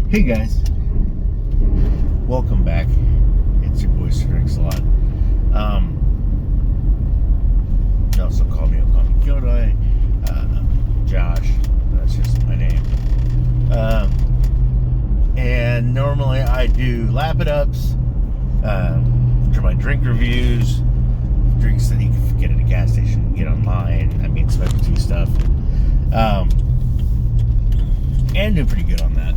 Hey guys, welcome back. It's your boy Sir Drinks a Lot. You also call me Kyodai, Josh. That's just my name. And normally I do lap it ups for my drink reviews, drinks that you can get at a gas station, get online. I mean specialty stuff. And do pretty good on that.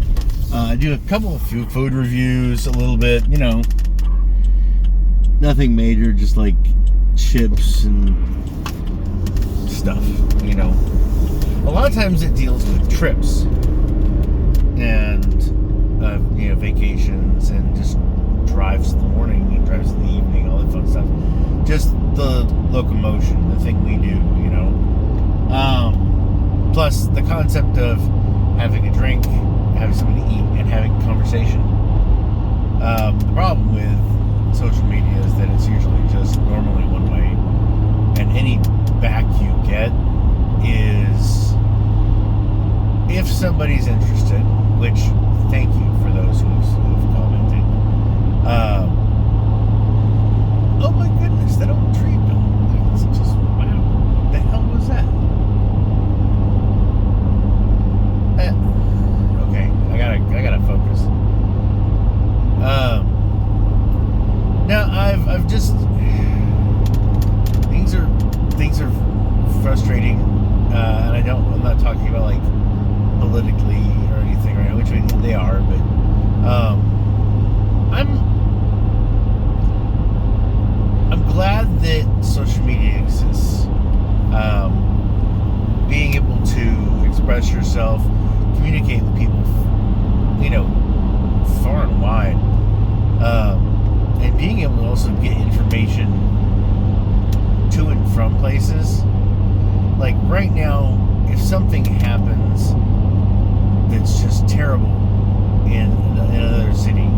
I do a couple of food reviews, a little bit, nothing major, just like chips and stuff, A lot of times it deals with trips and, vacations and just drives in the morning and drives in the evening, all that fun stuff. Just the locomotion, the thing we do, Plus the concept of having a drink, having something to eat, and having conversation. The problem with social media is that it's usually just normally one way, and any back you get is if somebody's interested, which thank you for those who've commented. Oh my goodness, that old tree building. It's just, wow. The hell was that? Okay, I gotta focus. Now I've just things are frustrating, and I'm not talking about like politically or anything right now, which they are, but I'm glad that social media exists. Being able to express yourself, communicate with people, far and wide, and being able to also get information to and from places. Like right now, if something happens that's just terrible in another city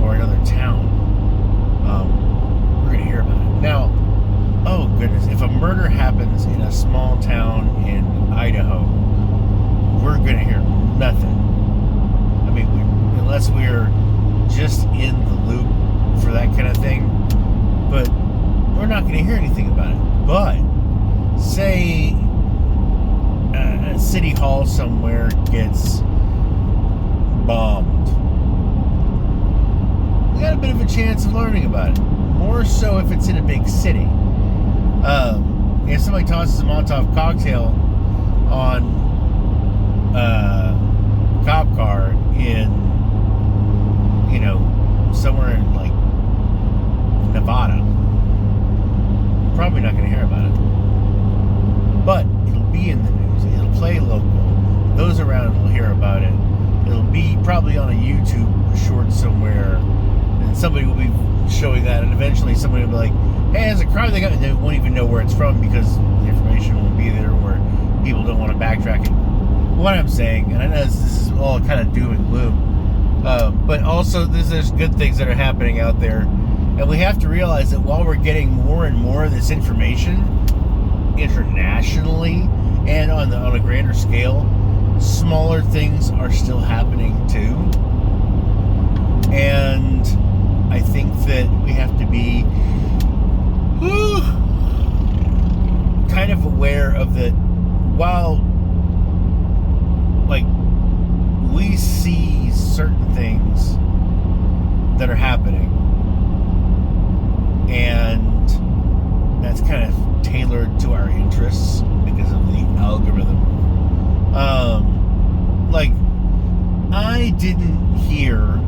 or another town, we're gonna hear about it. Now, oh goodness, if a murder happens in a small town in Idaho, we're gonna hear nothing. I mean, unless we're just in the loop for that kind of thing, but we're not gonna hear anything about it. But say a city hall somewhere gets bombed, we got a bit of a chance of learning about it. More so if it's in a big city. If somebody tosses a Molotov cocktail on cop car in, somewhere in like Nevada, probably not going to hear about it. But it'll be in the news. It'll play local. Those around will hear about it. It'll be probably on a YouTube short somewhere, and somebody will be showing that, and eventually somebody will be like, hey, there's a crime they got, and they won't even know where it's from because the information won't be there, or people don't want to backtrack it. What I'm saying, and I know this is all kind of doom and gloom, but also there's good things that are happening out there, and we have to realize that while we're getting more and more of this information internationally and on a grander scale, smaller things are still happening too. And I think that we have to be kind of aware of that. While we see certain things that are happening, and that's kind of tailored to our interests because of the algorithm. I didn't hear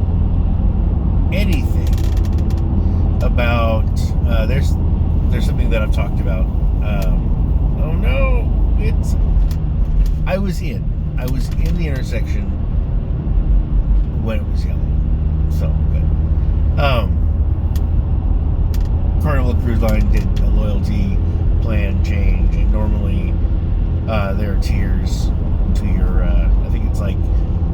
anything about there's something that I've talked about. Oh no, I was in the intersection when it was yellow, so good. Carnival Cruise Line did a loyalty plan change, and normally there are tiers to your I think it's like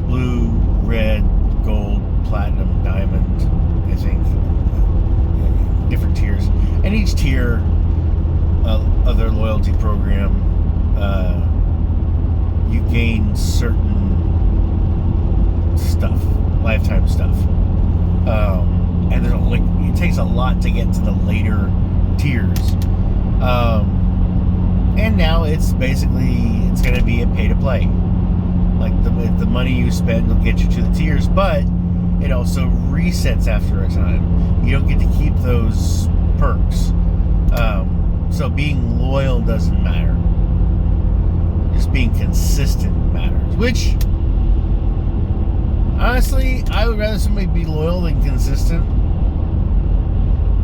blue, red, gold, platinum, diamond, I think, different tiers, and each tier of their loyalty program, you gain certain stuff, lifetime stuff. And there's it takes a lot to get to the later tiers. And now it's going to be a pay to play. Like the money you spend will get you to the tiers, but it also resets after a time. You don't get to keep those perks. So being loyal doesn't matter. Just being consistent matters. Which, honestly, I would rather somebody be loyal than consistent.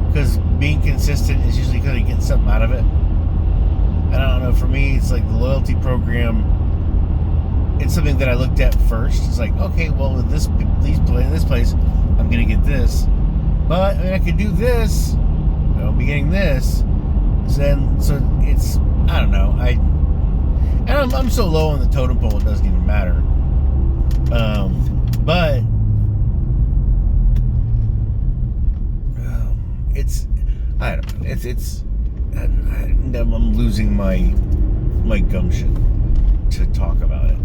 Because being consistent is usually going to get something out of it. And I don't know, for me, it's like the loyalty program, it's something that I looked at first. It's like, okay, well, with this place, I'm going to get this. But, I mean, I could do this. I'll be getting this. So it's, I don't know. I'm so low on the totem pole, it doesn't even matter. But it's, I don't know. I'm losing my gumption to talk about it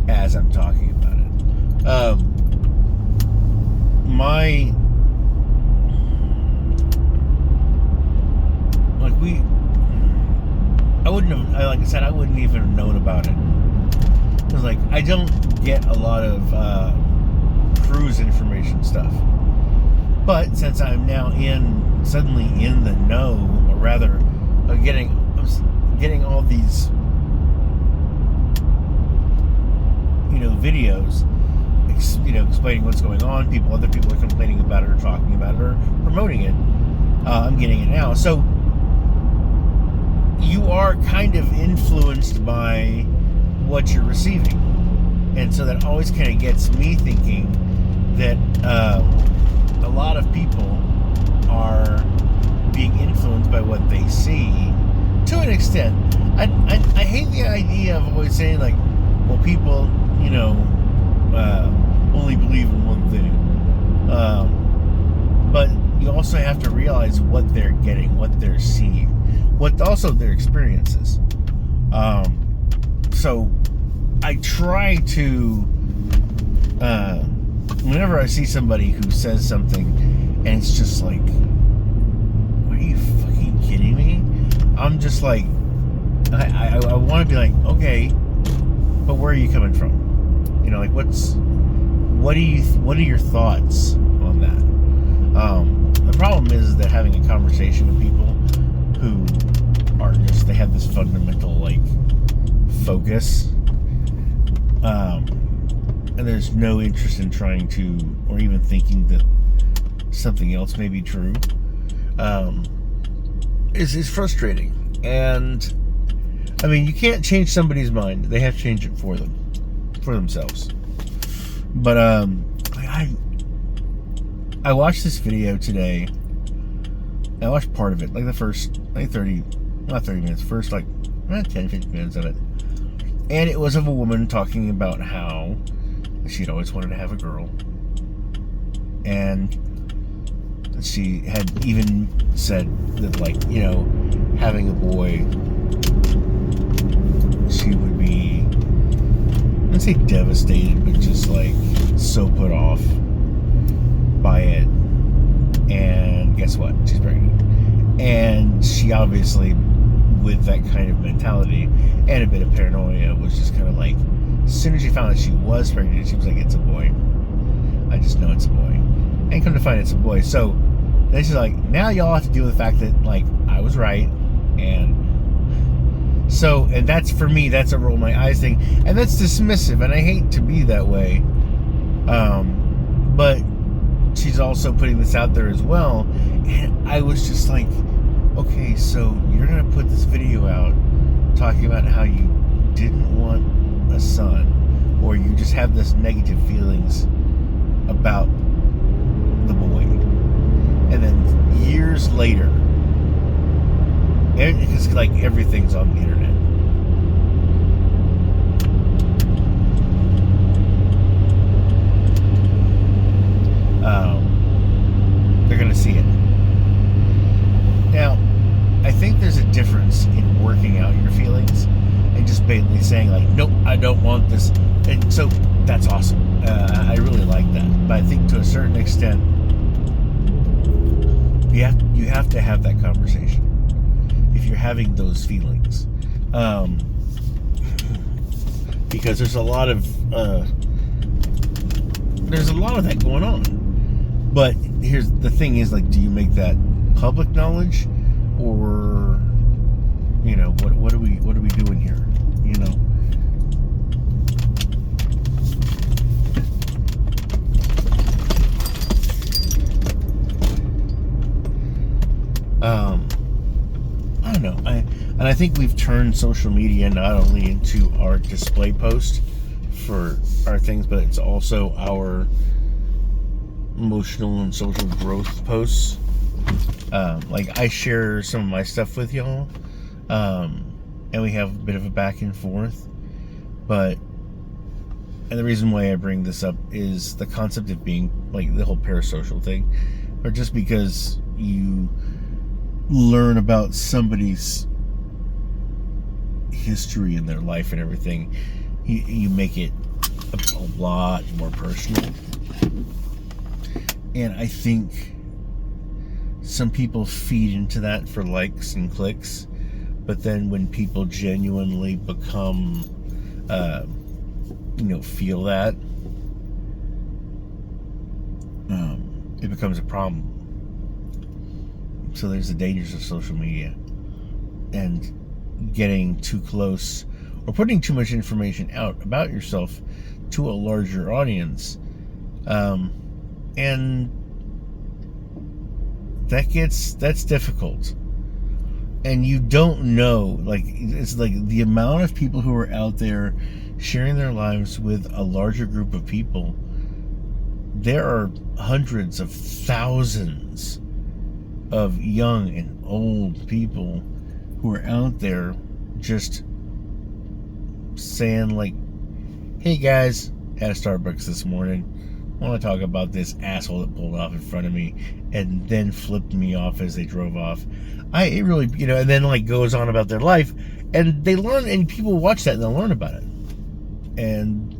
as I'm talking about it. Like I said, I wouldn't even have known about it. Because, like, I don't get a lot of cruise information stuff. But since I'm now suddenly in the know, or rather, I'm getting all these, videos, explaining what's going on. Other people are complaining about it or talking about it or promoting it. I'm getting it now. So you are kind of influenced by what you're receiving. And so that always kind of gets me thinking that a lot of people are being influenced by what they see to an extent. I hate the idea of always saying, like, well, people, only believe in one thing. But you also have to realize what they're getting, what they're seeing, what also their experiences. So I try to, whenever I see somebody who says something and it's just like, are you fucking kidding me? I'm just like, I want to be like, okay, but where are you coming from? Like, what are your thoughts on that? The problem is that having a conversation with people who are they have this fundamental, like, focus, and there's no interest in trying to, or even thinking that something else may be true, is frustrating. And I mean, you can't change somebody's mind. They have to change it for themselves. But I watched this video today. I watched part of it, like the first, like 30 minutes, first like 10, 15 minutes of it. And it was of a woman talking about how she'd always wanted to have a girl. And she had even said that, like, having a boy, she would be, I wouldn't say devastated, but just like so put off by it. And guess what? She's pregnant. And she obviously, with that kind of mentality and a bit of paranoia, was just kind of like, as soon as she found out she was pregnant, she was like, it's a boy. I just know it's a boy. And come to find it's a boy. So then she's like, now y'all have to deal with the fact that, like, I was right. And so, and that's, for me, that's a roll my eyes thing. And that's dismissive, and I hate to be that way. But she's also putting this out there as well. And I was just like, okay, so you're going to put this video out talking about how you didn't want a son, or you just have this negative feelings about the boy. And then years later, because like everything's on the internet. They're going to see it. Now, I think there's a difference in working out your feelings and just blatantly saying, like, nope, I don't want this. And so that's awesome. I really But I think to a certain extent, you have to have that conversation if you're having those feelings, because there's a lot of that going on. But here's the thing: is like, do you make that public knowledge, or what are we doing here? I don't know. I think we've turned social media not only into our display post for our things, but it's also our emotional and social growth posts. Like, I share some of my stuff with y'all, and we have a bit of a back and forth. And the reason why I bring this up is the concept of being like the whole parasocial thing, or just because you learn about somebody's history in their life and everything, you make it a lot more personal. And I think some people feed into that for likes and clicks, but then when people genuinely become feel that, it becomes a problem. So there's the dangers of social media and getting too close or putting too much information out about yourself to a larger audience, and that's difficult. And you don't know, like, it's like the amount of people who are out there sharing their lives with a larger group of people. There are hundreds of thousands of young and old people who are out there just saying, like, hey guys, at a Starbucks this morning, I want to talk about this asshole that pulled off in front of me and then flipped me off as they drove off. It really, and then like goes on about their life, and they learn, and people watch that and they'll learn about it. And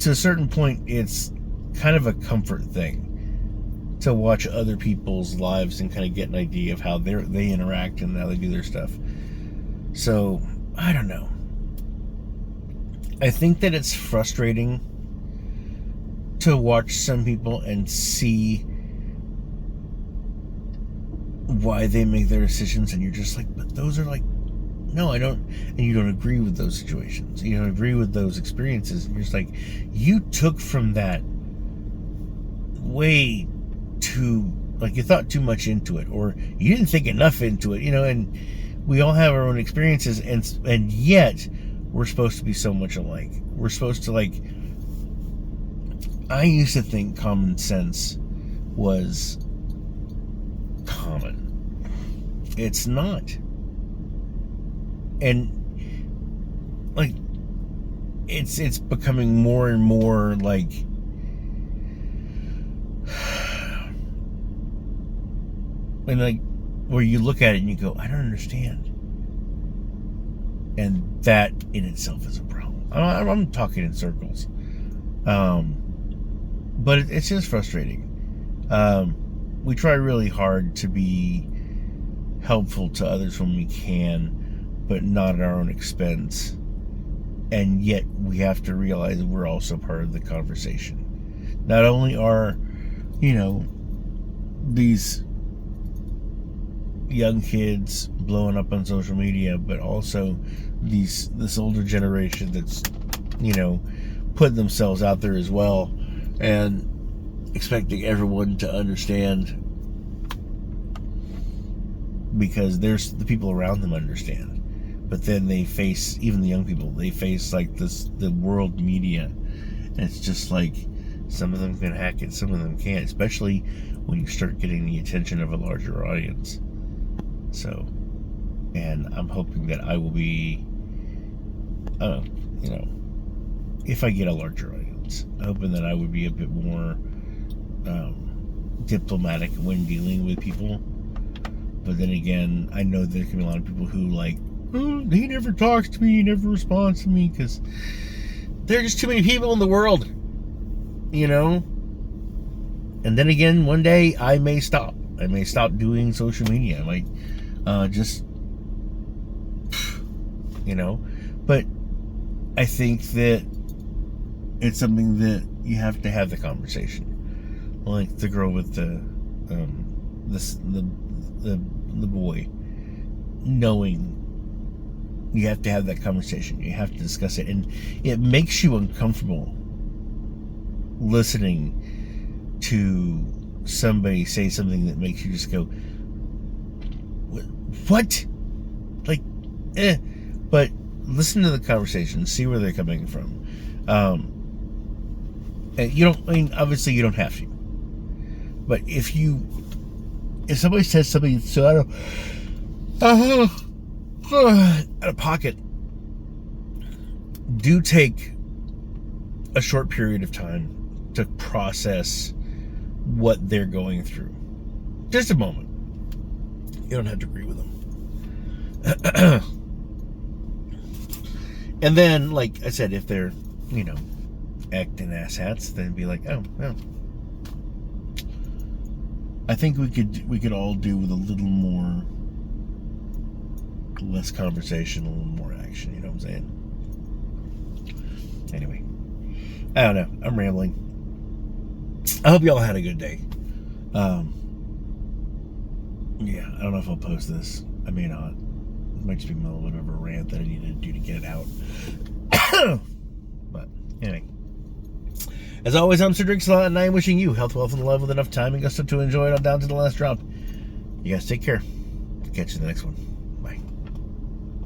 to a certain point, it's kind of a comfort thing to watch other people's lives and kind of get an idea of how they interact and how they do their stuff. So, I don't know. I think that it's frustrating to watch some people and see why they make their decisions, and you're just like, but those are like, no, I don't, and you don't agree with those situations. You don't agree with those experiences. And you're just like, you took from that way too, like, you thought too much into it, or you didn't think enough into it, and we all have our own experiences, and yet we're supposed to be so much alike. We're supposed to, like, I used to think common sense was common. It's not. And like, it's becoming more and more like, and like, where you look at it and you go, I don't understand. And that in itself is a problem. I'm talking in circles. But it's just frustrating. We try really hard to be helpful to others when we can, but not at our own expense. And yet we have to realize we're also part of the conversation. Not only are, these young kids blowing up on social media, but also this older generation that's, putting themselves out there as well, and expecting everyone to understand, because there's the people around them understand, but then they face, even the young people, they face like the world media, and it's just like, some of them can hack it, some of them can't, especially when you start getting the attention of a larger audience. So, and I'm hoping that I will be, if I get a larger audience, I'm hoping that I would be a bit more diplomatic when dealing with people. But then again, I know there can be a lot of people who like, oh, he never talks to me, he never responds to me, because there are just too many people in the world. you know. And then again, one day I may stop. I may stop doing social media. I might just, you know. But I think that it's something that you have to have the conversation. Like the girl with the boy, knowing you have to have that conversation. You have to discuss it, and it makes you uncomfortable listening to somebody say something that makes you just go, what? Like, but listen to the conversation, see where they're coming from. And you don't, I mean, obviously you don't have to, but if somebody says something so out of pocket, do take a short period of time to process what they're going through. Just a moment. You don't have to agree with them. And then, like I said, if they're, you know, acting asshats, then be like, oh, well. I think we could all do with a little more, less conversation, a little more action. You know what I'm saying? Anyway, I don't know. I'm rambling. I hope y'all had a good day. Yeah, I don't know if I'll post this. I may not. It might just be a little bit of a rant that I need to do to get it out. But anyway, as always, I'm Sir Drinks-A-Lot, and I'm wishing you health, wealth, and love with enough time and gusto to enjoy it all down to the last drop. You guys take care. Catch you in the next one.